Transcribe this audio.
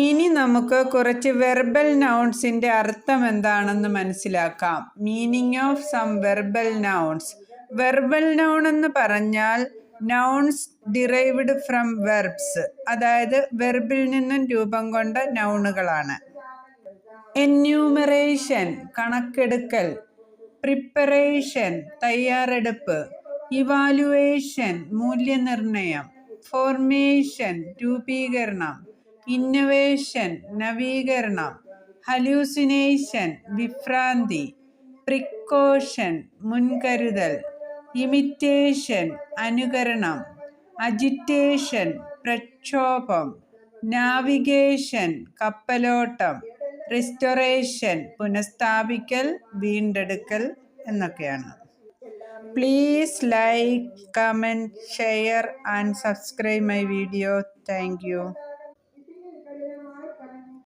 ഇനി നമുക്ക് കുറച്ച് വെർബൽ നൗൺസിന്റെ അർത്ഥം എന്താണെന്ന് മനസ്സിലാക്കാം. Meaning of some verbal nouns. Verbal noun എന്ന് പറഞ്ഞാൽ നൗൺസ് ഡിറൈവ്ഡ് ഫ്രം വെർബ്സ്, അതായത് വെർബിൽ നിന്നും രൂപം കൊണ്ട നൗണുകളാണ്. എന്യൂമറേഷൻ കണക്കെടുക്കൽ, പ്രിപ്പറേഷൻ തയ്യാറെടുപ്പ്, ഇവാലുവേഷൻ മൂല്യനിർണയം, ഫോർമേഷൻ രൂപീകരണം, ഇന്നൊവേഷൻ നവീകരണം, ഹലൂസിനേഷൻ വിഭ്രാന്തി, പ്രിക്കോഷൻ മുൻകരുതൽ, ഇമിറ്റേഷൻ അനുകരണം, അജിറ്റേഷൻ പ്രക്ഷോഭം, നാവിഗേഷൻ കപ്പലോട്ടം, റിസ്റ്റോറേഷൻ പുനഃസ്ഥാപിക്കൽ വീണ്ടെടുക്കൽ എന്നൊക്കെയാണ്. Please like, comment, share and subscribe my video. Thank you.